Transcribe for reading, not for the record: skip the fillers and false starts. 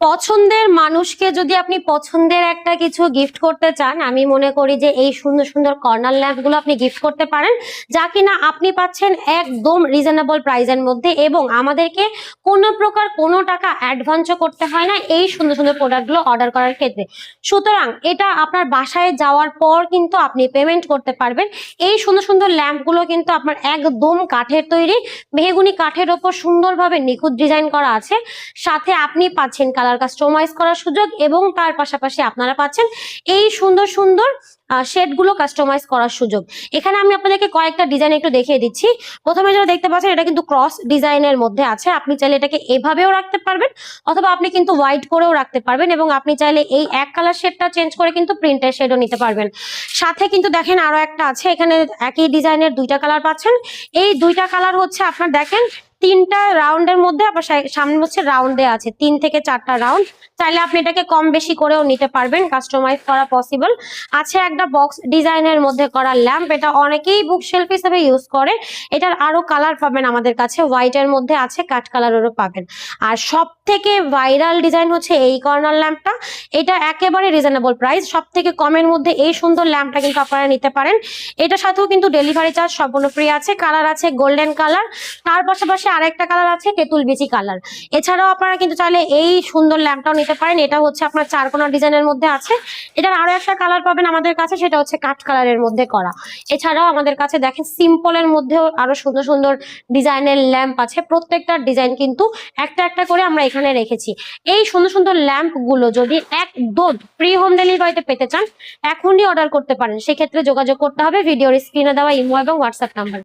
পছন্দের মানুষকে যদি আপনি পছন্দের একটা কিছু গিফট করতে চান, আমি মনে করি যে এই সুন্দর সুন্দর কর্নার ল্যাম্প গুলো আপনি গিফট করতে পারেন, যা কিনা আপনি পাচ্ছেন একদম রিজনেবল প্রাইসের মধ্যে, এবং আমাদেরকে কোনো প্রকার কোনো টাকা অ্যাডভান্সও করতে হয় না এই সুন্দর সুন্দর প্রোডাক্টগুলো অর্ডার করার ক্ষেত্রে। সুতরাং এটা আপনার বাসায় যাওয়ার পর কিন্তু আপনি পেমেন্ট করতে পারবেন। এই সুন্দর সুন্দর ল্যাম্পগুলো কিন্তু আপনার একদম কাঠের তৈরি, মেহগনি কাঠের ওপর সুন্দরভাবে নিখুঁত ডিজাইন করা আছে। সাথে আপনি পাচ্ছেন কালার কাস্টমাইজ করার সুযোগ, এবং তার পাশাপাশি আপনারা পাচ্ছেন এই সুন্দর সুন্দর শেড গুলো কাস্টমাইজ করার সুযোগ। এখানে আমি আপনাদেরকে কয়েকটা ডিজাইন একটু দেখিয়ে দিচ্ছি। প্রথমে যেটা দেখতে পাচ্ছেন, এটা কিন্তু ক্রস ডিজাইনের মধ্যে আছে। আপনি চাইলে এটাকে এভাবেও রাখতে পারবেন, অথবা আপনি কিন্তু হোয়াইট করেও রাখতে পারবেন, এবং আপনি চাইলে এই এক কালার শেডটা চেঞ্জ করে কিন্তু প্রিন্টের শেডও নিতে পারবেন। সাথে কিন্তু দেখেন আরো একটা আছে, এখানে একই ডিজাইনের দুইটা কালার পাচ্ছেন। এই দুইটা কালার হচ্ছে আপনার দেখেন তিনটা রাউন্ডের মধ্যে, আবার সামনে হচ্ছে রাউন্ড দেয়া আছে 3 থেকে 4টা রাউন্ড। চাইলে আপনি এটাকে কম বেশি করেও নিতে পারবেন, কাস্টমাইজ করা পসিবল আছে। একটা বক্স ডিজাইনের মধ্যে করা ল্যাম্প, এটা অনেকেই বুক শেলফ হিসেবে ইউজ করে। এটার আরো কালার পাবেন আমাদের কাছে, হোয়াইটের মধ্যে আছে, কাঠ কালারেরও পাবেন। আর সব থেকে ভাইরাল ডিজাইন হচ্ছে এই কর্নার ল্যাম্পটা। এটা একেবারে রিজনেবল প্রাইস, সব থেকে কমের মধ্যে এই সুন্দর ল্যাম্পটা কিন্তু আপনারা নিতে পারেন। এটার সাথেও কিন্তু ডেলিভারি চার্জ সম্পূর্ণ ফ্রি আছে। কালার আছে গোল্ডেন কালার, তার পাশাপাশি আরেকটা কালার আছে তেঁতুল বিচি কালার। এছাড়াও আপনারা কিন্তু চাইলে এই সুন্দর ল্যাম্পটাও নিতে পারেন। এটা হচ্ছে আপনার চারকোনা ডিজাইনের মধ্যে আছে। এটার আরো একটা কালার পাবেন আমাদের কাছে, সেটা হচ্ছে কাঠ কালারের মধ্যে করা। এছাড়াও আমাদের কাছে দেখেন সিম্পলের মধ্যেও আরো সুন্দর সুন্দর ডিজাইনের ল্যাম্প আছে। প্রত্যেকটা ডিজাইন কিন্তু একটা একটা করে আমরা এখানে রেখেছি। এই সুন্দর সুন্দর ল্যাম্প গুলো যদি একদম ফ্রি হোম ডেলিভারিতে পেতে চান, এখনই অর্ডার করতে পারেন। সেক্ষেত্রে যোগাযোগ করতে হবে ভিডিওর স্ক্রিনে দেওয়া ইমো এবং হোয়াটসঅ্যাপ নাম্বার।